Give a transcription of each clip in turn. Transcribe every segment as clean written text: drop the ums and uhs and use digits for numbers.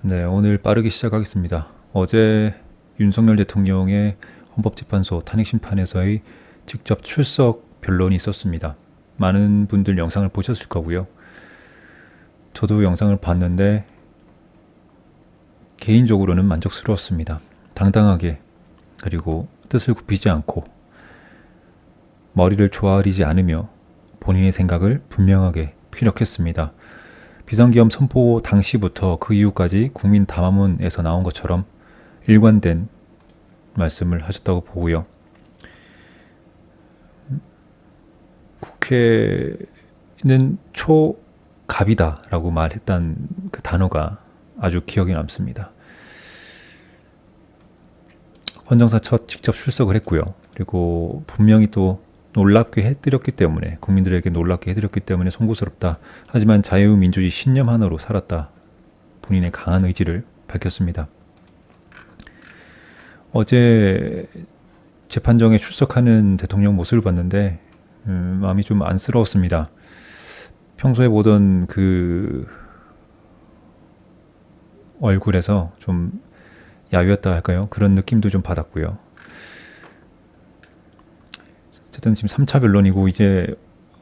네, 오늘 빠르게 시작하겠습니다. 어제 윤석열 대통령의 헌법재판소 탄핵심판에서의 직접 출석 변론이 있었습니다. 많은 분들 영상을 보셨을 거고요. 저도 영상을 봤는데 개인적으로는 만족스러웠습니다. 당당하게, 그리고 뜻을 굽히지 않고 머리를 조아리지 않으며 본인의 생각을 분명하게 피력했습니다. 비상계엄 선포 당시부터 그 이후까지 국민 담화문에서 나온 것처럼 일관된 말씀을 하셨다고 보고요. 국회는 초갑이다라고 말했던 그 단어가 아주 기억에 남습니다. 헌정사 첫 직접 출석을 했고요. 그리고 분명히 또 놀랍게 해드렸기 때문에, 국민들에게 놀랍게 해드렸기 때문에 송구스럽다. 하지만 자유민주주의 신념 하나로 살았다. 본인의 강한 의지를 밝혔습니다. 어제 재판정에 출석하는 대통령 모습을 봤는데 마음이 좀 안쓰러웠습니다. 평소에 보던 그 얼굴에서 좀 야위었다 할까요? 그런 느낌도 좀 받았고요. 어쨌든 지금 3차 변론이고 이제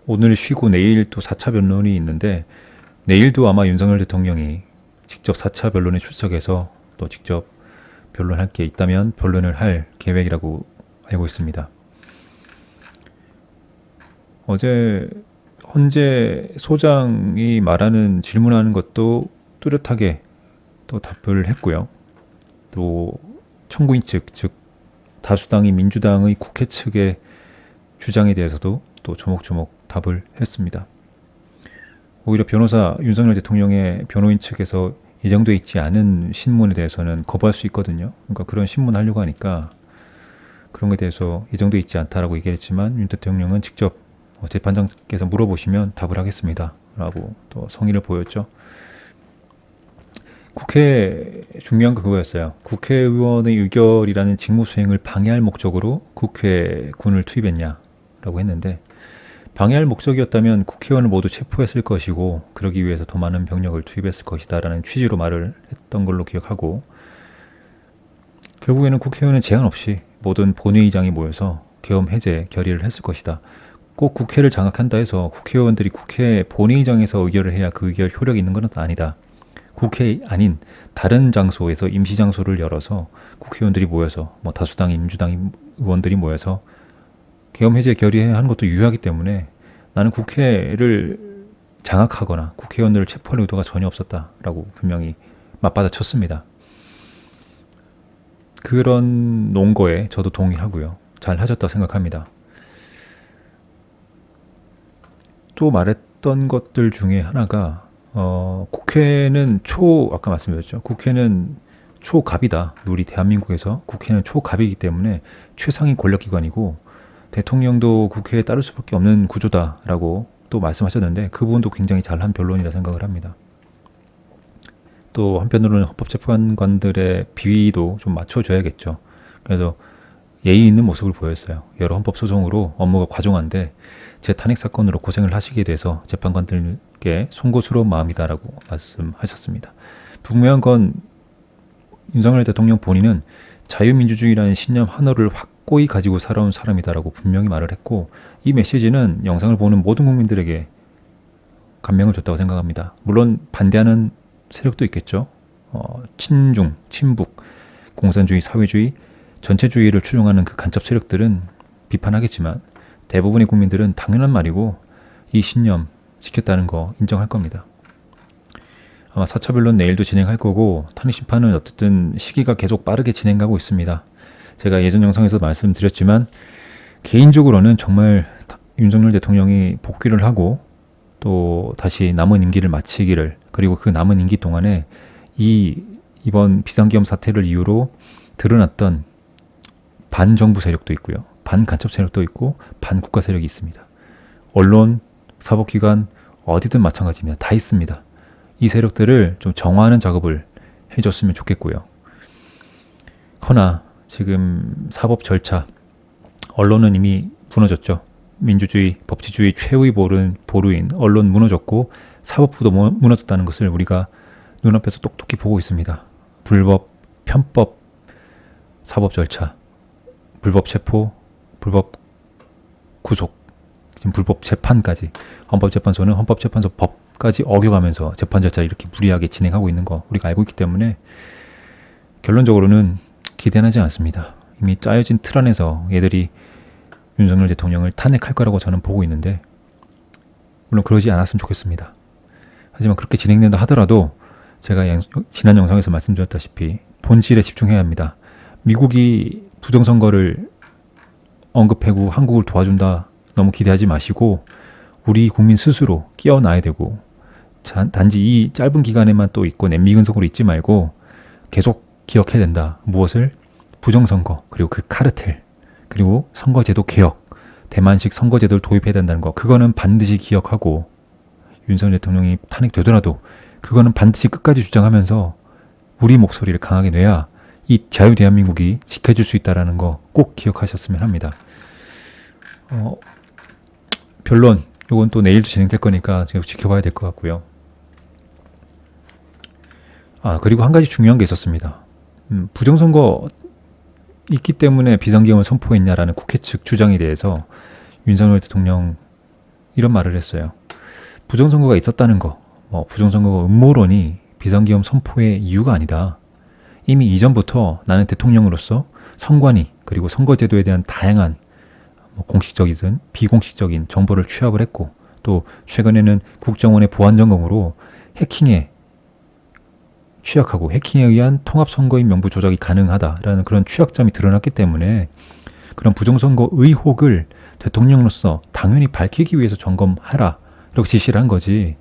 오늘 쉬고 내일 또 4차 변론이 있는데, 내일도 아마 윤석열 대통령이 직접 4차 변론에 출석해서 또 직접 변론할 게 있다면 변론을 할 계획이라고 알고 있습니다. 어제 헌재 소장이 말하는, 질문하는 것도 뚜렷하게 또 답을 했고요. 또 청구인 측, 즉 다수당인 민주당의 국회 측의 주장에 대해서도 또 조목조목 답을 했습니다. 오히려 윤석열 대통령의 변호인 측에서 예정되어 있지 않은 신문에 대해서는 거부할 수 있거든요. 그러니까 그런 신문 하려고 하니까 그런 것에 대해서 예정되어 있지 않다라고 얘기했지만, 윤 대통령은 직접 재판장께서 물어보시면 답을 하겠습니다 라고 또 성의를 보였죠. 국회 중요한 거 그거였어요. 국회의원의 의결이라는 직무 수행을 방해할 목적으로 국회군을 투입했냐 라고 했는데, 방해할 목적이었다면 국회의원을 모두 체포했을 것이고 그러기 위해서 더 많은 병력을 투입했을 것이다 라는 취지로 말을 했던 걸로 기억하고, 결국에는 국회의원은 제한 없이 모든 본회의장이 모여서 계엄 해제 결의를 했을 것이다. 꼭 국회를 장악한다 해서 국회의원들이 국회 본회의장에서 의결을 해야 그 의결 효력이 있는 건 아니다. 국회 아닌 다른 장소에서 임시 장소를 열어서 국회의원들이 모여서, 다수당인 민주당 의원들이 모여서 계엄 해제 결의해야 하는 것도 유효하기 때문에 나는 국회를 장악하거나 국회의원들을 체포할 의도가 전혀 없었다라고 분명히 맞받아쳤습니다. 그런 논거에 저도 동의하고요. 잘 하셨다고 생각합니다. 또 말했던 것들 중에 하나가 국회는 아까 말씀드렸죠. 국회는 초갑이다. 우리 대한민국에서 국회는 초갑이기 때문에 최상위 권력기관이고 대통령도 국회에 따를 수밖에 없는 구조다라고 또 말씀하셨는데, 그 부분도 굉장히 잘한 변론이라 생각을 합니다. 또 한편으로는 헌법재판관들의 비위도 좀 맞춰줘야겠죠. 그래서 예의 있는 모습을 보였어요. 여러 헌법소송으로 업무가 과중한데 재탄핵 사건으로 고생을 하시게 돼서 재판관들께 송구스러운 마음이다라고 말씀하셨습니다. 분명한 건 윤석열 대통령 본인은 자유민주주의라는 신념 하나를 확고히 가지고 살아온 사람이다라고 분명히 말을 했고, 이 메시지는 영상을 보는 모든 국민들에게 감명을 줬다고 생각합니다. 물론 반대하는 세력도 있겠죠. 친중, 친북, 공산주의, 사회주의, 전체주의를 추종하는 그 간첩 세력들은 비판하겠지만 대부분의 국민들은 당연한 말이고 이 신념 지켰다는 거 인정할 겁니다. 아마 4차 변론 내일도 진행할 거고, 탄핵심판은 어쨌든 시기가 계속 빠르게 진행하고 있습니다. 제가 예전 영상에서 말씀드렸지만 개인적으로는 정말 윤석열 대통령이 복귀를 하고 또 다시 남은 임기를 마치기를, 그리고 그 남은 임기 동안에 이번 비상계엄 사태를 이유로 드러났던 반정부 세력도 있고요, 반간첩 세력도 있고 반국가 세력이 있습니다. 언론, 사법기관 어디든 마찬가지입니다. 다 있습니다. 이 세력들을 좀 정화하는 작업을 해줬으면 좋겠고요. 허나 지금 사법 절차, 언론은 이미 무너졌죠. 민주주의, 법치주의 최후의 보루인 언론 무너졌고 사법부도 무너졌다는 것을 우리가 눈앞에서 똑똑히 보고 있습니다. 불법, 편법, 사법 절차, 불법 체포, 불법 구속, 지금 불법 재판까지 헌법재판소는 헌법재판소 법까지 어겨가면서 재판 절차를 이렇게 무리하게 진행하고 있는 거 우리가 알고 있기 때문에 결론적으로는 기대는 하지 않습니다. 이미 짜여진 틀 안에서 얘들이 윤석열 대통령을 탄핵할 거라고 저는 보고 있는데 물론 그러지 않았으면 좋겠습니다. 하지만 그렇게 진행된다 하더라도 제가 지난 영상에서 말씀드렸다시피 본질에 집중해야 합니다. 미국이 부정선거를 언급하고 한국을 도와준다 너무 기대하지 마시고 우리 국민 스스로 끼어나야 되고 단지 이 짧은 기간에만 또 있고 냄비근성으로 있지 말고 계속 기억해야 된다. 무엇을? 부정선거 그리고 그 카르텔 그리고 선거제도 개혁 대만식 선거제도를 도입해야 된다는 거 그거는 반드시 기억하고 윤석열 대통령이 탄핵되더라도 그거는 반드시 끝까지 주장하면서 우리 목소리를 강하게 내야 이 자유 대한민국이 지켜질 수 있다는 거 꼭 기억하셨으면 합니다. 변론 이건 또 내일도 진행될 거니까 계속 지켜봐야 될 것 같고요. 그리고 한 가지 중요한 게 있었습니다. 부정선거 있기 때문에 비상계엄을 선포했냐라는 국회 측 주장에 대해서 윤석열 대통령 이런 말을 했어요. 부정선거가 있었다는 거, 부정선거가 음모론이 비상계엄 선포의 이유가 아니다. 이미 이전부터 나는 대통령으로서 선관위 그리고 선거제도에 대한 다양한 공식적이든 비공식적인 정보를 취합을 했고 또 최근에는 국정원의 보안점검으로 해킹에 취약하고 해킹에 의한 통합선거인 명부 조작이 가능하다라는 그런 취약점이 드러났기 때문에 그런 부정선거 의혹을 대통령으로서 당연히 밝히기 위해서 점검하라 이렇게 지시를 한 거지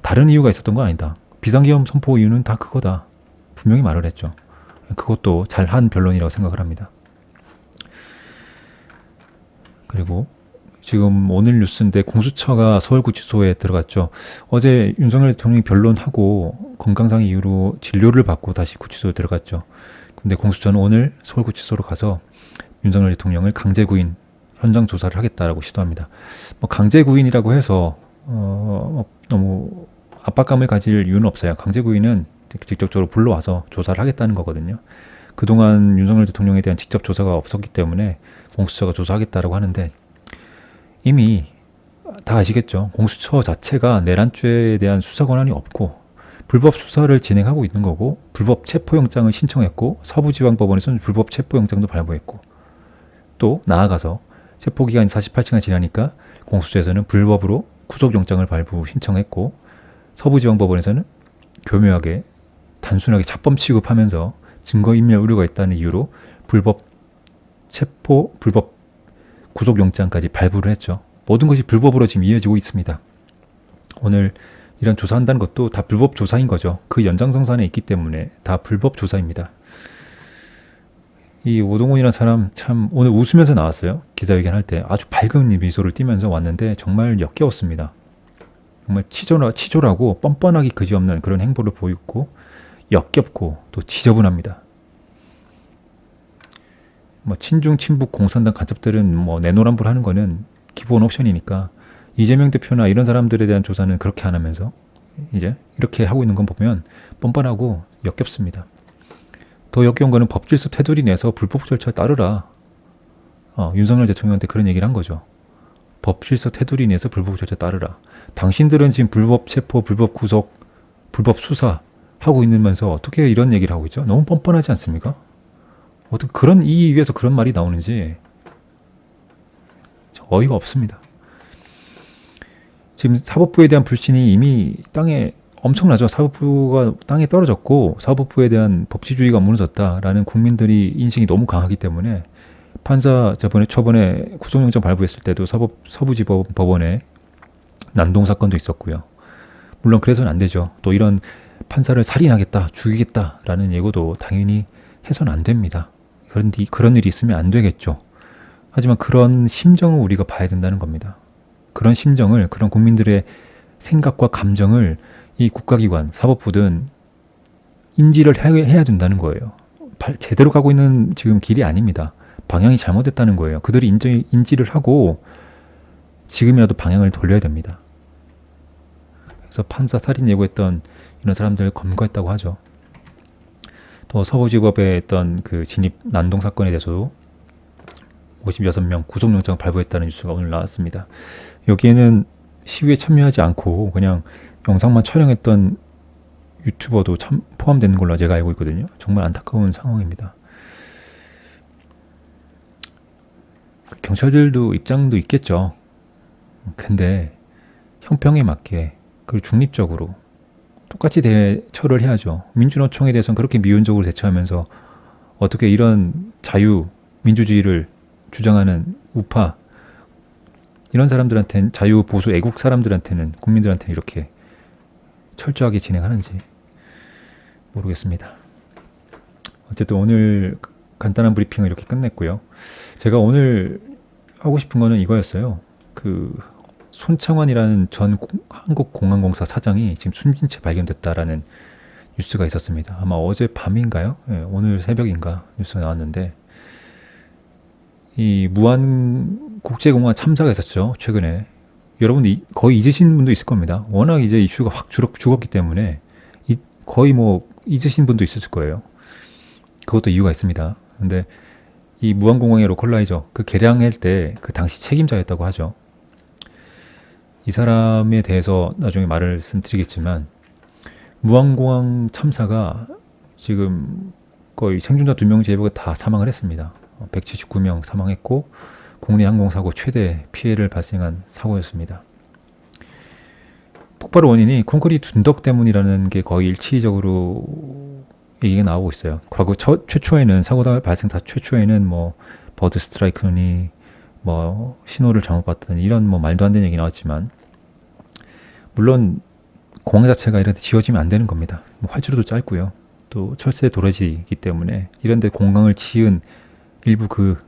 다른 이유가 있었던 건 아니다. 비상계엄 선포 이유는 다 그거다. 분명히 말을 했죠. 그것도 잘한 변론이라고 생각을 합니다. 그리고 지금 오늘 뉴스인데 공수처가 서울구치소에 들어갔죠. 어제 윤석열 대통령이 변론하고 건강상 이유로 진료를 받고 다시 구치소에 들어갔죠. 근데 공수처는 오늘 서울구치소로 가서 윤석열 대통령을 강제구인 현장 조사를 하겠다라고 시도합니다. 강제구인이라고 해서 너무 압박감을 가질 이유는 없어요. 강제구인은 직접적으로 불러와서 조사를 하겠다는 거거든요. 그동안 윤석열 대통령에 대한 직접 조사가 없었기 때문에 공수처가 조사하겠다라고 하는데 이미 다 아시겠죠. 공수처 자체가 내란죄에 대한 수사 권한이 없고 불법 수사를 진행하고 있는 거고 불법 체포영장을 신청했고 서부지방법원에서는 불법 체포영장도 발부했고 또 나아가서 체포기간이 48시간 지나니까 공수처에서는 불법으로 구속영장을 발부 신청했고 서부지방법원에서는 교묘하게 단순하게 잡범 취급하면서 증거인멸 우려가 있다는 이유로 불법 체포, 불법 구속영장까지 발부를 했죠. 모든 것이 불법으로 지금 이어지고 있습니다. 오늘 이런 조사한다는 것도 다 불법 조사인 거죠. 그 연장성산에 있기 때문에 다 불법 조사입니다. 이 오동훈이라는 사람 참 오늘 웃으면서 나왔어요. 기자회견 할 때 아주 밝은 미소를 띠면서 왔는데 정말 역겨웠습니다. 정말 치졸하고 뻔뻔하기 그지없는 그런 행보를 보이고 역겹고 또 지저분합니다. 친중 친북 공산당 간첩들은 내노란불 하는 거는 기본 옵션이니까 이재명 대표나 이런 사람들에 대한 조사는 그렇게 안 하면서 이제 이렇게 하고 있는 건 보면 뻔뻔하고 역겹습니다. 더 역겨운 거는 법질서 테두리 내서 불법 절차에 따르라. 윤석열 대통령한테 그런 얘기를 한 거죠. 법질서 테두리 내에서 불법 절차에 따르라. 당신들은 지금 불법 체포, 불법 구속, 불법 수사 하고 있으면서 어떻게 이런 얘기를 하고 있죠? 너무 뻔뻔하지 않습니까? 어떻게 그런 이의 위해서 그런 말이 나오는지 어이가 없습니다. 지금 사법부에 대한 불신이 이미 땅에 엄청나죠. 사법부가 땅에 떨어졌고 사법부에 대한 법치주의가 무너졌다라는 국민들이 인식이 너무 강하기 때문에 판사 초반에 구속영장 발부했을 때도 서부지법원에 난동 사건도 있었고요. 물론 그래서는 안 되죠. 또 이런 판사를 살인하겠다, 죽이겠다라는 예고도 당연히 해서는 안 됩니다. 그런 일이 있으면 안 되겠죠. 하지만 그런 심정을 우리가 봐야 된다는 겁니다. 그런 심정을, 그런 국민들의 생각과 감정을 이 국가기관, 사법부든 인지를 해야 된다는 거예요. 제대로 가고 있는 지금 길이 아닙니다. 방향이 잘못됐다는 거예요. 그들이 인지를 하고 지금이라도 방향을 돌려야 됩니다. 그래서 판사 살인 예고했던 이런 사람들 검거했다고 하죠. 또 서부지법에 했던 그 진입 난동 사건에 대해서도 56명 구속영장 발부했다는 뉴스가 오늘 나왔습니다. 여기에는 시위에 참여하지 않고 그냥 영상만 촬영했던 유튜버도 참 포함되는 걸로 제가 알고 있거든요. 정말 안타까운 상황입니다. 경찰들도 입장도 있겠죠. 근데 형평에 맞게 그리고 중립적으로 똑같이 대처를 해야죠. 민주노총에 대해서는 그렇게 미온적으로 대처하면서 어떻게 이런 자유, 민주주의를 주장하는 우파 이런 사람들한테는 자유, 보수, 애국 사람들한테는 국민들한테는 이렇게 철저하게 진행하는지 모르겠습니다. 어쨌든 오늘 간단한 브리핑을 이렇게 끝냈고요. 제가 오늘 하고 싶은 거는 이거였어요. 그 손창환이라는 전 한국공항공사 사장이 지금 숨진 채 발견됐다라는 뉴스가 있었습니다. 아마 어제 밤인가요? 네, 오늘 새벽인가 뉴스가 나왔는데 이 무안 국제공항 참사가 있었죠. 최근에 여러분 거의 잊으신 분도 있을 겁니다. 워낙 이제 이슈가 확 죽었기 때문에 거의 뭐 잊으신 분도 있었을 거예요. 그것도 이유가 있습니다. 근데 이 무안공항의 로컬라이저 그 개량할 때 그 당시 책임자였다고 하죠. 이 사람에 대해서 나중에 말씀드리겠지만 무안공항 참사가 지금 거의 생존자 2명 제외가 다 사망을 했습니다. 179명 사망했고 국내 항공사고 최대 피해를 발생한 사고였습니다. 폭발 원인이 콘크리트 둔덕 때문이라는 게 거의 일치적으로 얘기가 나오고 있어요. 과거 최초에는 사고 발생 최초에는 뭐 버드 스트라이크니 뭐 신호를 잘못 봤다니 이런 뭐 말도 안 되는 얘기 나왔지만 물론 공항 자체가 이런 데 지어지면 안 되는 겁니다. 뭐 활주로도 짧고요. 또 철새 도로지이기 때문에 이런 데 공항을 지은 일부 그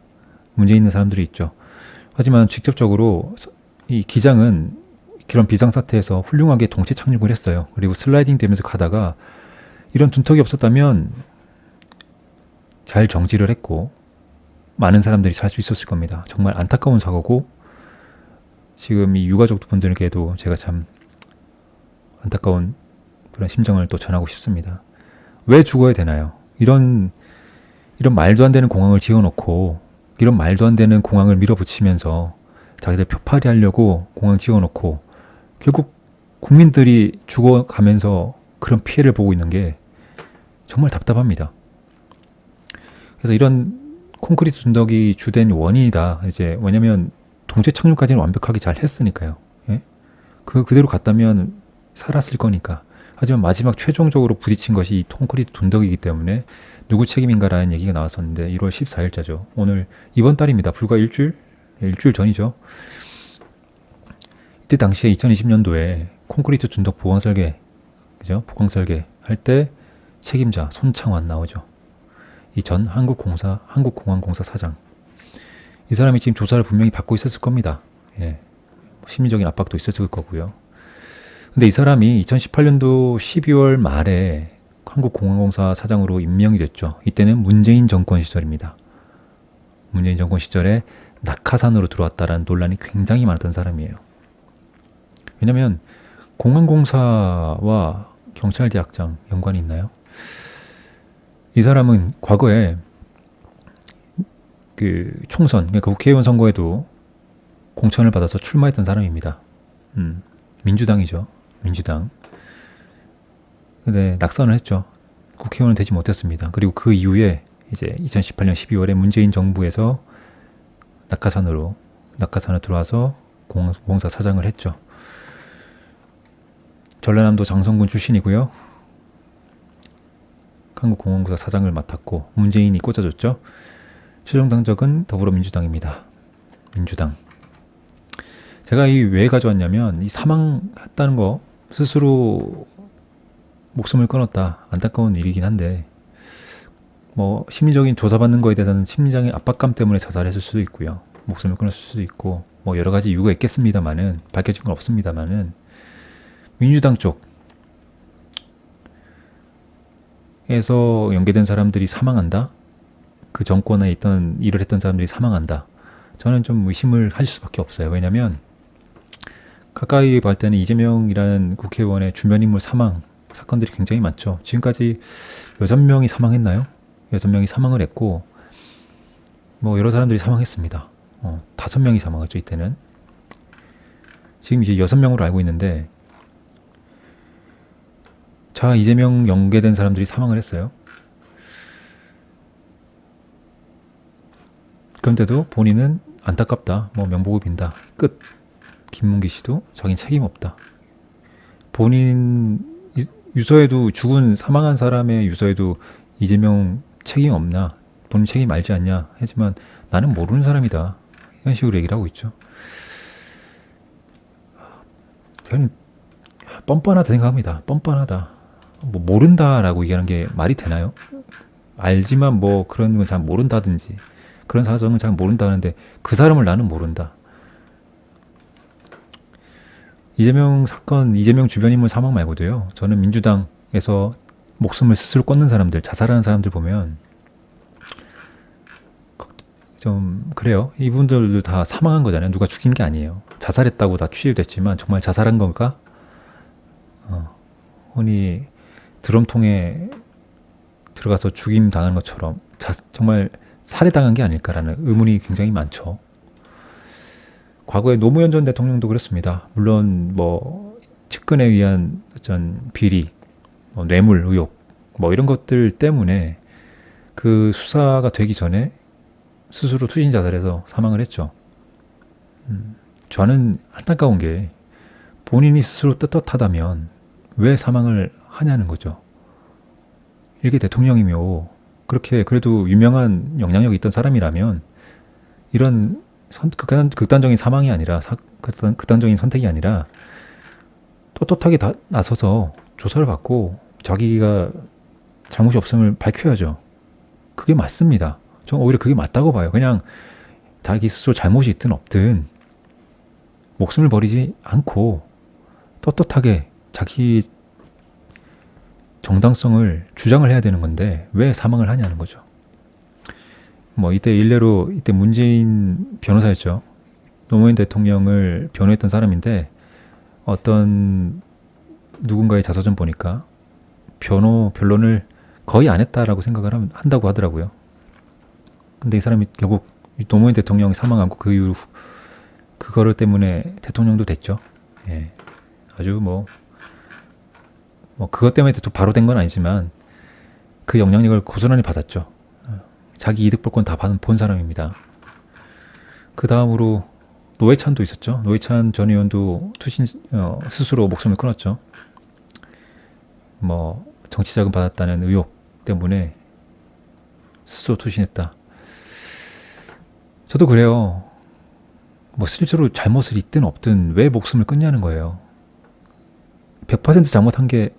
문제 있는 사람들이 있죠. 하지만 직접적으로 이 기장은 그런 비상사태에서 훌륭하게 동체 착륙을 했어요. 그리고 슬라이딩 되면서 가다가 이런 둔턱이 없었다면 잘 정지를 했고 많은 사람들이 살 수 있었을 겁니다. 정말 안타까운 사고고 지금 이 유가족분들께도 제가 참 안타까운 그런 심정을 또 전하고 싶습니다. 왜 죽어야 되나요? 이런 말도 안 되는 공항을 지어놓고 이런 말도 안 되는 공항을 밀어붙이면서 자기들 표파리 하려고 공항 지어놓고 결국 국민들이 죽어가면서 그런 피해를 보고 있는 게 정말 답답합니다. 그래서 이런 콘크리트 둔덕이 주된 원인이다. 이제 왜냐면 동체 착륙까지는 완벽하게 잘 했으니까요. 예? 그대로 갔다면 살았을 거니까. 하지만 마지막 최종적으로 부딪힌 것이 이 콘크리트 둔덕이기 때문에 누구 책임인가라는 얘기가 나왔었는데 1월 14일자죠. 오늘 이번 달입니다. 불과 일주일 전이죠. 이때 당시에 2020년도에 콘크리트 둔덕 보강 설계, 그죠? 보강 설계 할 때 책임자 손창환 나오죠. 이 전 한국공항공사 사장. 이 사람이 지금 조사를 분명히 받고 있었을 겁니다. 예. 심리적인 압박도 있었을 거고요. 근데 이 사람이 2018년도 12월 말에 한국공항공사 사장으로 임명이 됐죠. 이때는 문재인 정권 시절입니다. 문재인 정권 시절에 낙하산으로 들어왔다라는 논란이 굉장히 많았던 사람이에요. 왜냐면 공항공사와 경찰대학장 연관이 있나요? 이 사람은 과거에 그 총선, 그러니까 국회의원 선거에도 공천을 받아서 출마했던 사람입니다. 민주당이죠. 민주당. 근데 낙선을 했죠. 국회의원은 되지 못했습니다. 그리고 그 이후에 이제 2018년 12월에 문재인 정부에서 낙하산으로 들어와서 공항사 사장을 했죠. 전라남도 장성군 출신이고요. 한국공항공사 사장을 맡았고 문재인이 꽂아줬죠. 최종 당적은 더불어민주당입니다. 민주당. 제가 왜 가져왔냐면 이 사망했다는 거 스스로 목숨을 끊었다. 안타까운 일이긴 한데 뭐 심리적인 조사받는 거에 대해서는 심리적인 압박감 때문에 자살했을 수도 있고요. 목숨을 끊었을 수도 있고 뭐 여러 가지 이유가 있겠습니다만은 밝혀진 건 없습니다만은 민주당 쪽에서 연계된 사람들이 사망한다. 그 정권에 있던 일을 했던 사람들이 사망한다. 저는 좀 의심을 하실 수밖에 없어요. 왜냐하면 가까이 볼 때는 이재명이라는 국회의원의 주변 인물 사망 사건들이 굉장히 많죠. 지금까지 6명이 사망했나요? 6명이 사망을 했고 뭐 여러 사람들이 사망했습니다. 5명이 사망했죠 이때는. 지금 이제 6명으로 알고 있는데 자 이재명 연계된 사람들이 사망을 했어요. 그런데도 본인은 안타깝다. 뭐 명복을 빈다. 끝. 김문기 씨도 자기는 책임 없다. 본인 유서에도 죽은 사망한 사람의 유서에도 이재명 책임 없나? 본인 책임 알지 않냐? 하지만 나는 모르는 사람이다. 이런 식으로 얘기를 하고 있죠. 저는 뻔뻔하다 생각합니다. 뻔뻔하다. 뭐 모른다라고 얘기하는 게 말이 되나요? 알지만 뭐 그런 건 잘 모른다든지 그런 사정은 잘 모른다 하는데 그 사람을 나는 모른다. 이재명 사건, 이재명 주변 인물 사망 말고도요. 저는 민주당에서 목숨을 스스로 끊는 사람들, 자살하는 사람들 보면 좀 그래요. 이분들도 다 사망한 거잖아요. 누가 죽인 게 아니에요. 자살했다고 다 취재됐지만 정말 자살한 건가? 흔히 드럼통에 들어가서 죽임 당한 것처럼 정말 살해당한 게 아닐까라는 의문이 굉장히 많죠. 과거에 노무현 전 대통령도 그렇습니다. 물론 뭐 측근에 의한 어떤 비리, 뇌물 의혹 뭐 이런 것들 때문에 그 수사가 되기 전에 스스로 투신 자살해서 사망을 했죠. 저는 안타까운 게 본인이 스스로 떳떳하다면 왜 사망을 하냐는 거죠. 일개 대통령이며 그렇게 그래도 유명한 영향력이 있던 사람이라면 이런 극단적인 사망이 아니라 극단적인 선택이 아니라 떳떳하게 나서서 조사를 받고 자기가 잘못이 없음을 밝혀야죠. 그게 맞습니다. 저는 오히려 그게 맞다고 봐요. 그냥 자기 스스로 잘못이 있든 없든 목숨을 버리지 않고 떳떳하게 자기 정당성을 주장을 해야 되는 건데 왜 사망을 하냐는 거죠. 뭐 이때 일례로 이때 문재인 변호사였죠. 노무현 대통령을 변호했던 사람인데 어떤 누군가의 자서전 보니까 변론을 거의 안 했다라고 생각을 한다고 하더라고요. 근데 이 사람이 결국 노무현 대통령이 사망하고 그 이후 그거를 때문에 대통령도 됐죠. 예. 아주 뭐 그것 때문에 또 바로 된 건 아니지만 그 영향력을 고스란히 받았죠. 자기 이득 볼 건 다 본 사람입니다. 그 다음으로 노회찬도 있었죠. 노회찬 전 의원도 스스로 목숨을 끊었죠. 뭐 정치자금 받았다는 의혹 때문에 스스로 투신했다. 저도 그래요. 뭐 실제로 잘못을 있든 없든 왜 목숨을 끊냐는 거예요. 100% 잘못한 게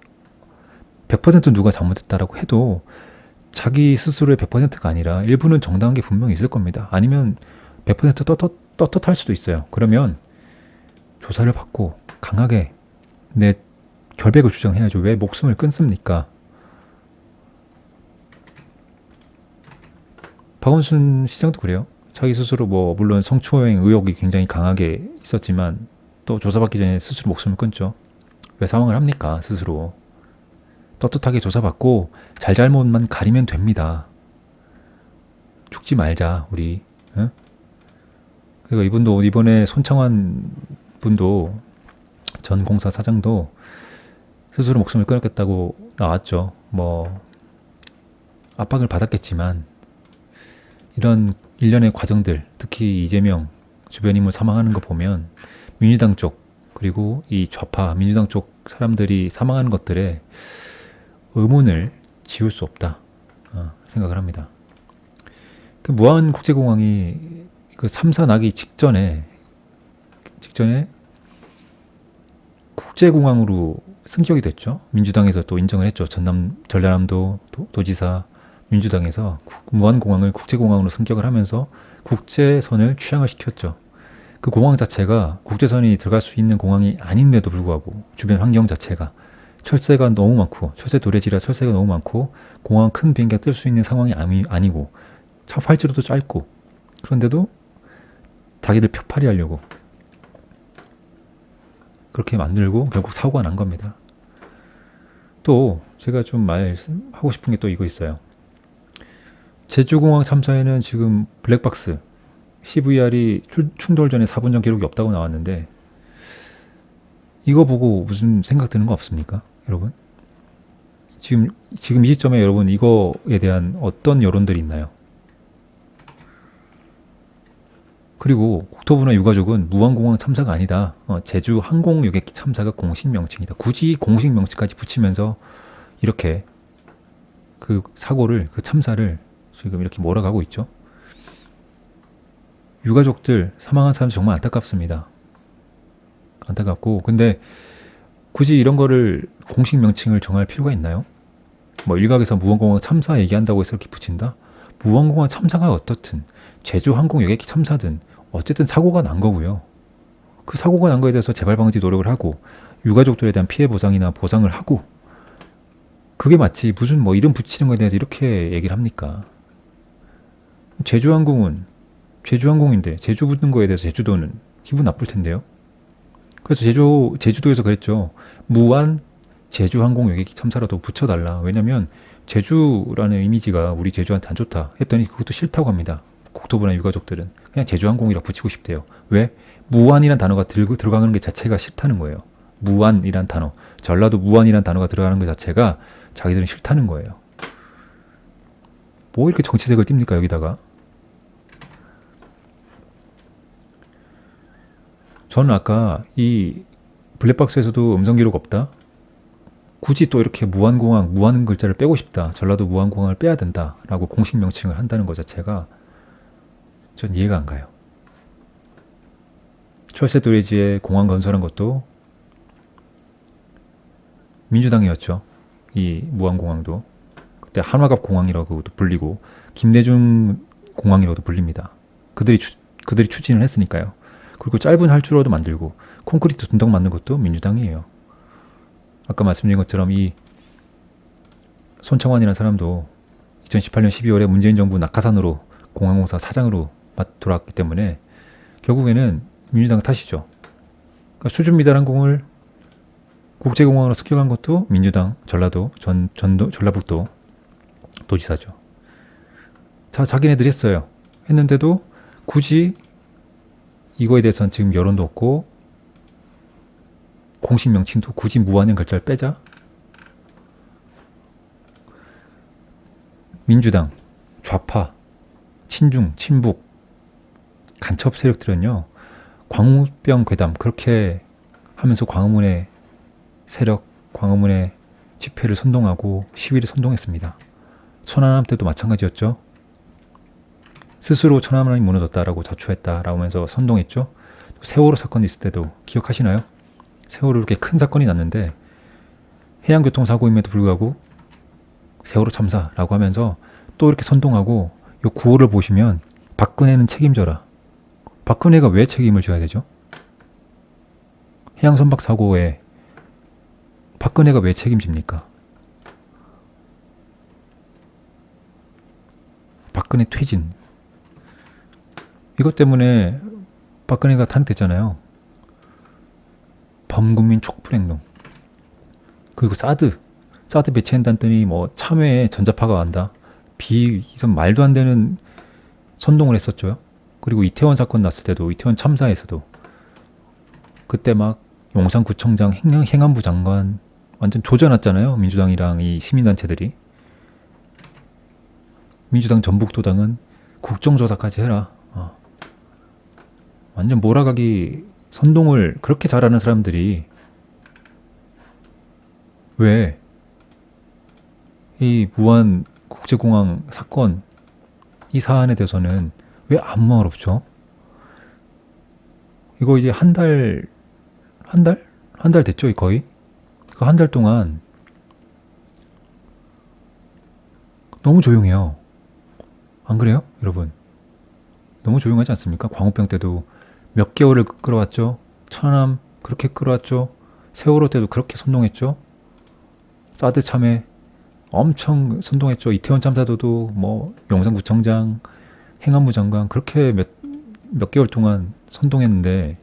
100% 누가 잘못했다라고 해도 자기 스스로의 100%가 아니라 일부는 정당한 게 분명히 있을 겁니다. 아니면 100% 떳떳할 수도 있어요. 그러면 조사를 받고 강하게 내 결백을 주장해야죠. 왜 목숨을 끊습니까? 박원순 시장도 그래요. 자기 스스로 뭐 물론 성추행 의혹이 굉장히 강하게 있었지만 또 조사받기 전에 스스로 목숨을 끊죠. 왜 사망을 합니까? 스스로. 떳떳하게 조사받고 잘잘못만 가리면 됩니다. 죽지 말자 우리. 응? 그리고 이분도 이번에 손창환 분도 전 공사 사장도 스스로 목숨을 끊었겠다고 나왔죠. 뭐 압박을 받았겠지만 이런 일련의 과정들, 특히 이재명 주변 인물 사망하는 거 보면 민주당 쪽 그리고 이 좌파 민주당 쪽 사람들이 사망하는 것들에 의문을 지울 수 없다 생각을 합니다. 그 무안국제공항이 그 3사 나기 직전에 국제공항으로 승격이 됐죠. 민주당에서 또 인정을 했죠. 전라남도 도지사 민주당에서 무안공항을 국제공항으로 승격을 하면서 국제선을 취향을 시켰죠. 그 공항 자체가 국제선이 들어갈 수 있는 공항이 아닌데도 불구하고 주변 환경 자체가 철새가 너무 많고 철새 도래지라 철새가 너무 많고 공항 큰 비행기가 뜰 수 있는 상황이 아니고 활주로도 짧고 그런데도 자기들 표팔이 하려고 그렇게 만들고 결국 사고가 난 겁니다. 또 제가 좀 말하고 싶은 게 또 이거 있어요. 제주공항 참사에는 지금 블랙박스 CVR이 충돌 전에 4분 전 기록이 없다고 나왔는데 이거 보고 무슨 생각 드는 거 없습니까? 여러분? 지금 이 시점에 여러분 이거에 대한 어떤 여론들이 있나요? 그리고 국토부나 유가족은 무안공항 참사가 아니다. 제주 항공여객 참사가 공식 명칭이다. 굳이 공식 명칭까지 붙이면서 이렇게 그 사고를, 그 참사를 지금 이렇게 몰아가고 있죠. 유가족들 사망한 사람 정말 안타깝습니다. 안타깝고, 근데 굳이 이런 거를 공식 명칭을 정할 필요가 있나요? 뭐 일각에서 무안공항 참사 얘기한다고 해서 이렇게 붙인다? 무안공항 참사가 어떻든 제주 항공여객 참사든 어쨌든 사고가 난 거고요. 그 사고가 난 거에 대해서 재발 방지 노력을 하고 유가족들에 대한 피해 보상이나 보상을 하고 그게 맞지 무슨 뭐 이름 붙이는 거에 대해서 이렇게 얘기를 합니까? 제주항공은 제주항공인데 제주 붙는 거에 대해서 제주도는 기분 나쁠 텐데요. 그래서 제주도에서 그랬죠. 무안 제주항공여객 참사라도 붙여달라. 왜냐면 제주라는 이미지가 우리 제주한테 안 좋다 했더니 그것도 싫다고 합니다. 국토부나 유가족들은 그냥 제주항공이라고 붙이고 싶대요. 왜? 무안이란 단어가 들어가는 게 자체가 싫다는 거예요. 무안이란 단어, 전라도 무안이란 단어가 들어가는 것 자체가 자기들은 싫다는 거예요. 뭐 이렇게 정치색을 띱니까 여기다가? 저는 아까 이 블랙박스에서도 음성 기록 없다? 굳이 또 이렇게 무안공항, 무안 글자를 빼고 싶다. 전라도 무안공항을 빼야 된다라고 공식 명칭을 한다는 것 자체가 전 이해가 안 가요. 철새 도래지에 공항 건설한 것도 민주당이었죠. 이 무안공항도. 그때 한화갑 공항이라고도 불리고 김대중 공항이라고도 불립니다. 그들이 추진을 했으니까요. 그리고 짧은 활주로도 만들고 콘크리트 둔덕 만든 것도 민주당이에요. 아까 말씀드린 것처럼 이 손청환이라는 사람도 2018년 12월에 문재인 정부 낙하산으로 공항공사 사장으로 돌아왔기 때문에 결국에는 민주당 탓이죠. 그러니까 수준 미달 항공을 국제공항으로 습격한 것도 민주당 전라도 전라북도 도지사죠. 자기네들이 했어요. 했는데도 굳이 이거에 대해서는 지금 여론도 없고 공식 명칭도 굳이 무한의 글자를 빼자. 민주당, 좌파, 친중, 친북, 간첩 세력들은요. 광우병 괴담 그렇게 하면서 광화문의 세력, 광화문의 집회를 선동하고 시위를 선동했습니다. 천안함 때도 마찬가지였죠. 스스로 천안함이 무너졌다라고 자초했다라고 하면서 선동했죠. 세월호 사건이 있을 때도 기억하시나요? 세월호 이렇게 큰 사건이 났는데 해양교통사고임에도 불구하고 세월호 참사라고 하면서 또 이렇게 선동하고 이 구호를 보시면 박근혜는 책임져라. 박근혜가 왜 책임을 져야 되죠? 해양선박 사고에 박근혜가 왜 책임집니까? 박근혜 퇴진. 이것 때문에 박근혜가 탄핵됐잖아요. 범국민 촉불행동. 그리고 사드 배치한다더니 뭐 참외에 전자파가 간다. 이선 말도 안 되는 선동을 했었죠. 그리고 이태원 사건 났을 때도 이태원 참사에서도 그때 막 용산구청장 행안부 장관 완전 조져놨잖아요. 민주당이랑 이 시민단체들이. 민주당 전북도당은 국정조사까지 해라. 완전 몰아가기 선동을 그렇게 잘하는 사람들이 왜 이 무안 국제공항 사건 이 사안에 대해서는 왜 아무 말 없죠? 이거 이제 한 달 됐죠, 거의? 그 한 달 동안 너무 조용해요. 안 그래요, 여러분? 너무 조용하지 않습니까? 광우병 때도 몇 개월을 끌어왔죠. 천안함 그렇게 끌어왔죠. 세월호 때도 그렇게 선동했죠. 사드 참에 엄청 선동했죠. 이태원 참사도도 뭐 용산구청장, 행안부 장관 그렇게 몇 개월 동안 선동했는데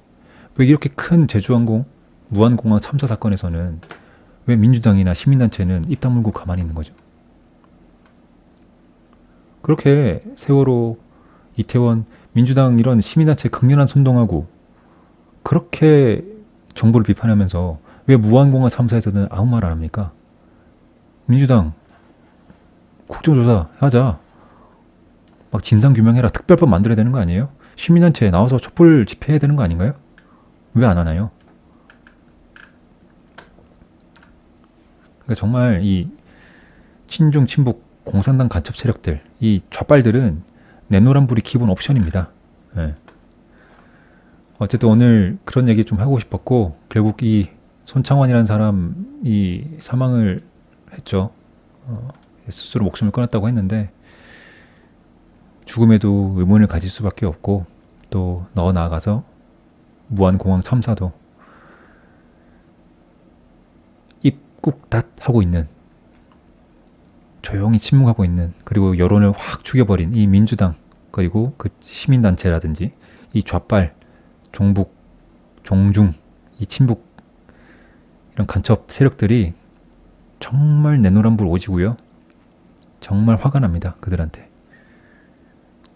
왜 이렇게 큰 제주항공 무안공항 참사 사건에서는 왜 민주당이나 시민단체는 입 다물고 가만히 있는 거죠? 그렇게 세월호, 이태원, 민주당 이런 시민단체 극렬한 선동하고 그렇게 정부를 비판하면서 왜 무안공항 참사에서는 아무 말 안 합니까? 민주당 국정조사 하자. 막 진상규명해라. 특별법 만들어야 되는 거 아니에요? 시민단체 나와서 촛불 집회해야 되는 거 아닌가요? 왜 안 하나요? 그러니까 정말 이 친중, 친북, 공산당 간첩 세력들, 이 좌빨들은 내노란불이 기본 옵션입니다. 예. 어쨌든 오늘 그런 얘기 좀 하고 싶었고, 결국 이 손창환이라는 사람이 사망을 했죠. 스스로 목숨을 끊었다고 했는데 죽음에도 의문을 가질 수밖에 없고, 또 더 나아가서 무안공항 참사도 입 꾹 닫 하고 있는, 조용히 침묵하고 있는, 그리고 여론을 확 죽여버린 이 민주당, 그리고 그 시민단체라든지 이 좌빨, 종북, 종중, 이 친북 이런 간첩 세력들이 정말 내노란불 오지고요. 정말 화가 납니다. 그들한테.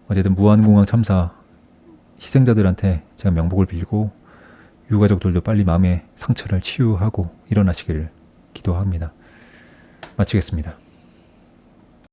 어쨌든 무안공항 참사 희생자들한테 제가 명복을 빌고 유가족들도 빨리 마음의 상처를 치유하고 일어나시기를 기도합니다. 마치겠습니다.